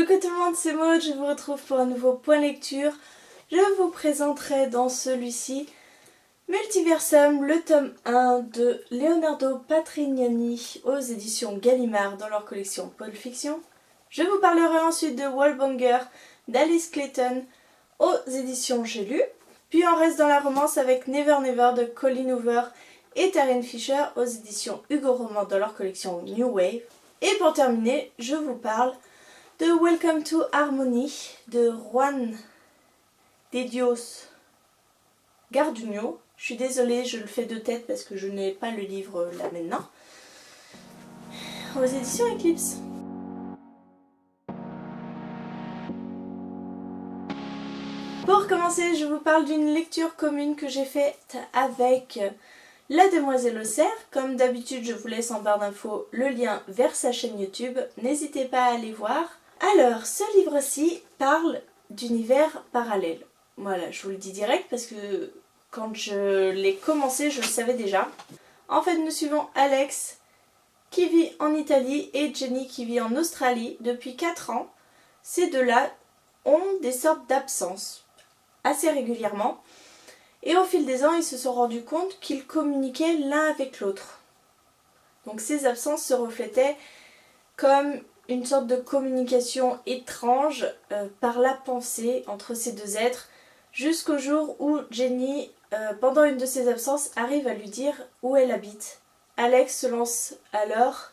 Coucou tout le monde, c'est Maud, je vous retrouve pour un nouveau point lecture. Je vous présenterai dans celui-ci Multiversum, le tome 1 de Leonardo Patrignani aux éditions Gallimard dans leur collection Pulp Fiction. Je vous parlerai ensuite de Wallbanger d'Alice Clayton aux éditions J'ai lu. Puis on reste dans la romance avec Never Never de Colleen Hoover et Taryn Fisher aux éditions Hugo Roman dans leur collection New Wave. Et pour terminer, je vous parle de Welcome to Harmony de Juan de Dios Garduño. Je suis désolée, je le fais de tête parce que je n'ai pas le livre là maintenant. Aux éditions Eclipse. Pour commencer, je vous parle d'une lecture commune que j'ai faite avec la Demoiselle au cerf. Comme d'habitude, je vous laisse en barre d'infos le lien vers sa chaîne YouTube. N'hésitez pas à aller voir. Alors, ce livre-ci parle d'univers parallèle. Voilà, je vous le dis direct parce que quand je l'ai commencé, je le savais déjà. En fait, nous suivons Alex qui vit en Italie et Jenny qui vit en Australie depuis 4 ans. Ces deux-là ont des sortes d'absences assez régulièrement. Et au fil des ans, ils se sont rendus compte qu'ils communiquaient l'un avec l'autre. Donc ces absences se reflétaient comme une sorte de communication étrange par la pensée entre ces deux êtres, jusqu'au jour où Jenny, pendant une de ses absences, arrive à lui dire où elle habite. Alex se lance alors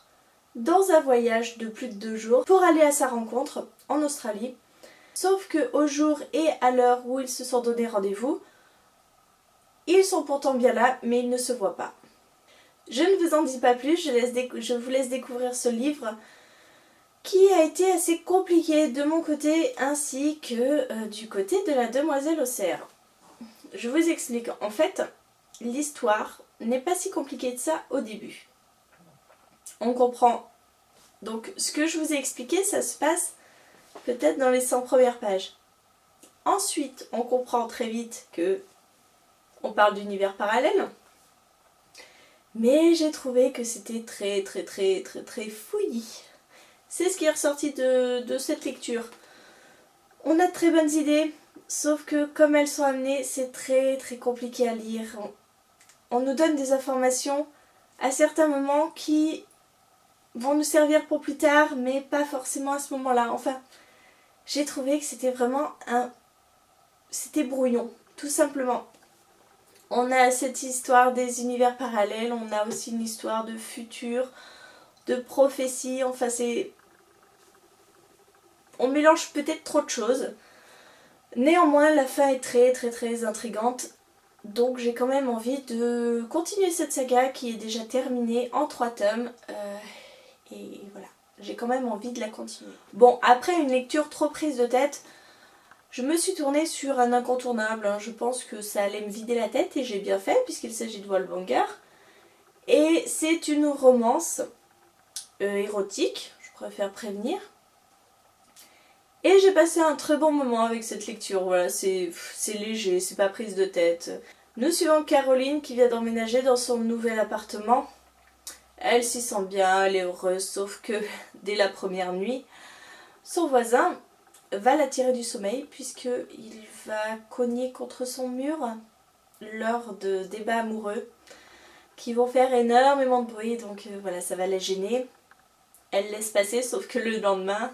dans un voyage de plus de 2 jours pour aller à sa rencontre en Australie. Sauf qu'au jour et à l'heure où ils se sont donné rendez-vous, ils sont pourtant bien là, mais ils ne se voient pas. Je ne vous en dis pas plus, je vous laisse découvrir ce livre qui a été assez compliqué de mon côté ainsi que du côté de la Demoiselle au cerf. Je vous explique, en fait, l'histoire n'est pas si compliquée que ça au début. On comprend. Donc ce que je vous ai expliqué, ça se passe peut-être dans les 100 premières pages. Ensuite, on comprend très vite que on parle d'univers parallèle. Mais j'ai trouvé que c'était très fouillis. C'est ce qui est ressorti de cette lecture. On a de très bonnes idées, sauf que comme elles sont amenées, c'est très compliqué à lire. On nous donne des informations à certains moments qui vont nous servir pour plus tard, mais pas forcément à ce moment-là. Enfin, j'ai trouvé que c'était vraiment c'était brouillon, tout simplement. On a cette histoire des univers parallèles, on a aussi une histoire de futur, de prophétie, enfin on mélange peut-être trop de choses. Néanmoins, la fin est très intrigante. Donc j'ai quand même envie de continuer cette saga qui est déjà terminée en 3 tomes. Et voilà, j'ai quand même envie de la continuer. Bon, après une lecture trop prise de tête, je me suis tournée sur un incontournable. Je pense que ça allait me vider la tête et j'ai bien fait puisqu'il s'agit de Wallbanger. Et c'est une romance érotique, je préfère prévenir. Et j'ai passé un très bon moment avec cette lecture, voilà, c'est léger, c'est pas prise de tête. Nous suivons Caroline qui vient d'emménager dans son nouvel appartement. Elle s'y sent bien, elle est heureuse, sauf que dès la première nuit, son voisin va la tirer du sommeil puisqu'il va cogner contre son mur lors de débats amoureux qui vont faire énormément de bruit, donc voilà, ça va la gêner. Elle laisse passer, sauf que le lendemain,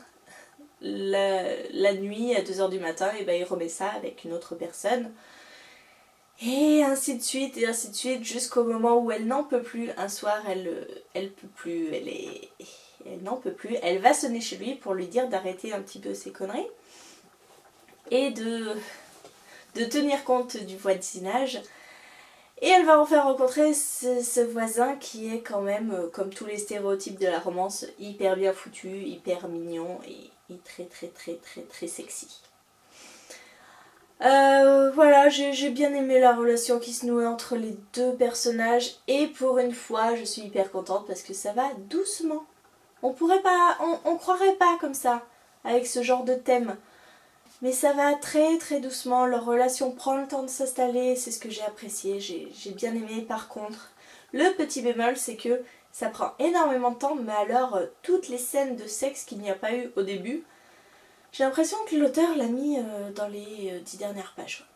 la nuit à 2 h du matin, et ben il remet ça avec une autre personne. Et ainsi de suite, jusqu'au moment où elle n'en peut plus. Un soir, elle peut plus, elle n'en peut plus. Elle va sonner chez lui pour lui dire d'arrêter un petit peu ses conneries et de tenir compte du voisinage. Et elle va enfin rencontrer ce voisin qui est quand même, comme tous les stéréotypes de la romance, hyper bien foutu, hyper mignon et très sexy. Voilà, j'ai bien aimé la relation qui se nouait entre les deux personnages et pour une fois je suis hyper contente parce que ça va doucement. On croirait pas comme ça avec ce genre de thème. Mais ça va très doucement, leur relation prend le temps de s'installer, c'est ce que j'ai apprécié, j'ai bien aimé. Par contre, le petit bémol c'est que ça prend énormément de temps, mais alors toutes les scènes de sexe qu'il n'y a pas eu au début, J'ai l'impression que l'auteur l'a mis dans les 10 dernières pages.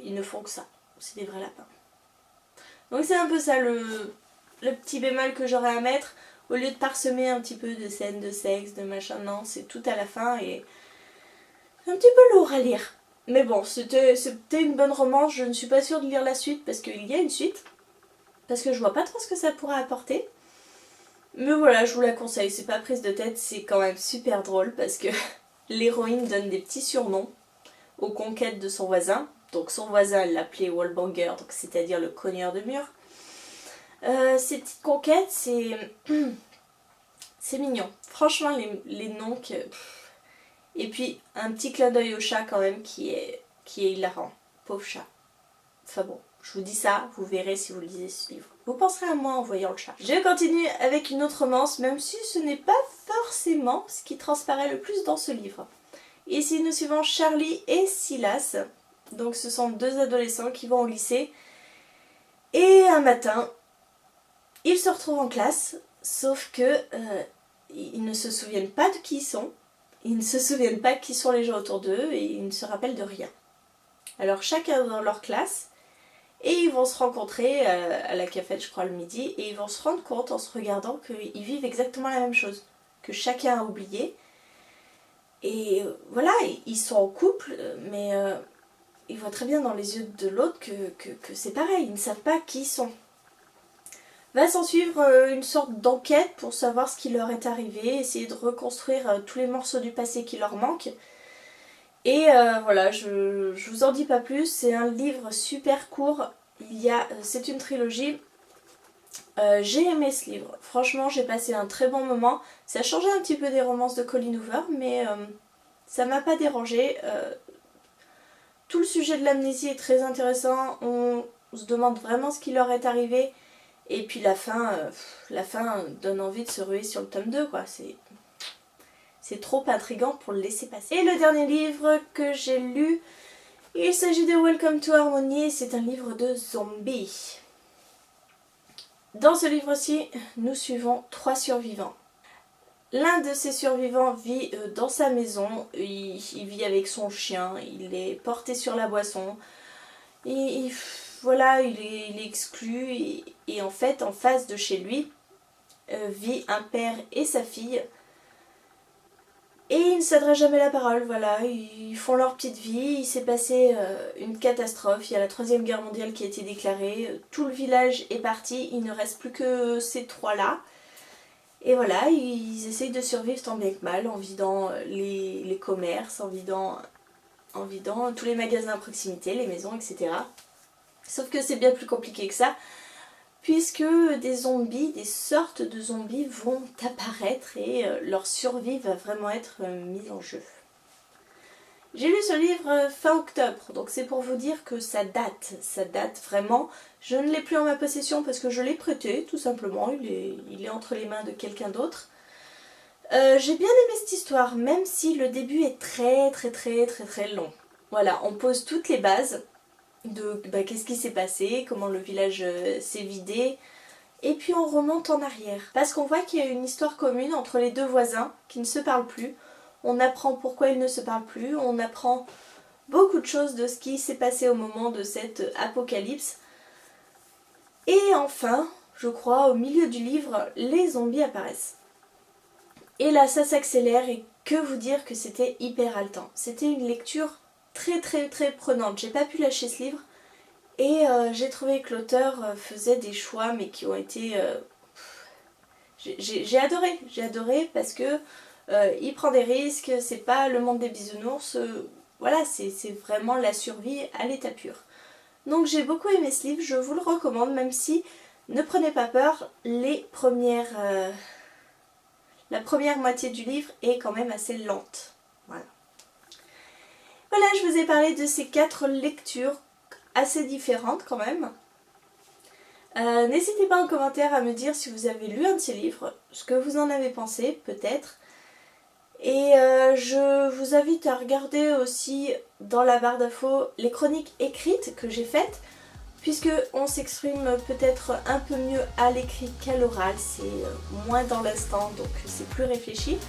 Ils ne font que ça, c'est des vrais lapins. Donc c'est un peu ça le petit bémol que j'aurais à mettre. Au lieu de parsemer un petit peu de scènes de sexe, de machin, non, c'est tout à la fin et un petit peu lourd à lire. Mais bon, c'était une bonne romance, je ne suis pas sûre de lire la suite parce qu'il y a une suite. Parce que je vois pas trop ce que ça pourra apporter. Mais voilà, je vous la conseille, c'est pas prise de tête, c'est quand même super drôle parce que l'héroïne donne des petits surnoms aux conquêtes de son voisin. Donc son voisin l'appelait Wallbanger, donc c'est-à-dire le cogneur de mur. Ces petites conquêtes, c'est mignon. Franchement, les noms que... Et puis, un petit clin d'œil au chat quand même qui est hilarant. Pauvre chat. Enfin bon, je vous dis ça, vous verrez si vous lisez ce livre. Vous penserez à moi en voyant le chat. Je continue avec une autre romance, même si ce n'est pas forcément ce qui transparaît le plus dans ce livre. Ici, nous suivons Charlie et Silas. Donc ce sont deux adolescents qui vont au lycée. Et un matin, ils se retrouvent en classe, sauf que ils ne se souviennent pas de qui ils sont. Ils ne se souviennent pas qui sont les gens autour d'eux et ils ne se rappellent de rien. Alors chacun dans leur classe, et ils vont se rencontrer à la cafette, je crois, le midi, et ils vont se rendre compte en se regardant qu'ils vivent exactement la même chose, que chacun a oublié. Et voilà, ils sont en couple, mais ils voient très bien dans les yeux de l'autre que c'est pareil, ils ne savent pas qui ils sont. Va s'en suivre une sorte d'enquête pour savoir ce qui leur est arrivé, essayer de reconstruire tous les morceaux du passé qui leur manquent. Et voilà, je vous en dis pas plus, c'est un livre super court, c'est une trilogie. J'ai aimé ce livre, franchement j'ai passé un très bon moment. Ça a changé un petit peu des romances de Colleen Hoover, mais ça m'a pas dérangé. Tout le sujet de l'amnésie est très intéressant, on se demande vraiment ce qui leur est arrivé. Et puis la fin donne envie de se ruer sur le tome 2, quoi. C'est trop intriguant pour le laisser passer. Et le dernier livre que j'ai lu, il s'agit de Welcome to Harmony, c'est un livre de zombies. Dans ce livre-ci, nous suivons 3 survivants. L'un de ces survivants vit dans sa maison, il vit avec son chien, il est porté sur la boisson, voilà, il est exclu et en fait, en face de chez lui, vit un père et sa fille. Et ils ne s'adressent jamais la parole, voilà, ils font leur petite vie, il s'est passé une catastrophe, il y a la 3e guerre mondiale qui a été déclarée, tout le village est parti, il ne reste plus que ces 3-là. Et voilà, ils essayent de survivre tant bien que mal en vidant les commerces, en vidant tous les magasins à proximité, les maisons, etc. Sauf que c'est bien plus compliqué que ça, puisque des zombies, des sortes de zombies vont apparaître et leur survie va vraiment être mise en jeu. J'ai lu ce livre fin octobre, donc c'est pour vous dire que ça date vraiment. Je ne l'ai plus en ma possession parce que je l'ai prêté, tout simplement, il est entre les mains de quelqu'un d'autre. J'ai bien aimé cette histoire, même si le début est très long. Voilà, on pose toutes les bases de qu'est-ce qui s'est passé, comment le village s'est vidé, et puis on remonte en arrière. Parce qu'on voit qu'il y a une histoire commune entre les deux voisins qui ne se parlent plus. On apprend pourquoi ils ne se parlent plus, on apprend beaucoup de choses de ce qui s'est passé au moment de cette apocalypse. Et enfin, je crois, au milieu du livre, les zombies apparaissent. Et là, ça s'accélère et que vous dire que c'était hyper haletant. C'était une lecture très prenante. J'ai pas pu lâcher ce livre et j'ai trouvé que l'auteur faisait des choix mais qui ont été... J'ai adoré parce que il prend des risques, c'est pas le monde des bisounours, voilà, c'est vraiment la survie à l'état pur. Donc j'ai beaucoup aimé ce livre, je vous le recommande, même si, ne prenez pas peur, la première moitié du livre est quand même assez lente. Voilà. Voilà, je vous ai parlé de ces 4 lectures assez différentes quand même. N'hésitez pas en commentaire à me dire si vous avez lu un de ces livres, ce que vous en avez pensé peut-être. Et je vous invite à regarder aussi dans la barre d'infos les chroniques écrites que j'ai faites, puisque on s'exprime peut-être un peu mieux à l'écrit qu'à l'oral, c'est moins dans l'instant, donc c'est plus réfléchi.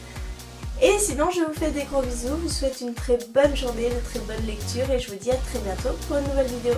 Et sinon je vous fais des gros bisous, je vous souhaite une très bonne journée, de très bonne lecture et je vous dis à très bientôt pour une nouvelle vidéo.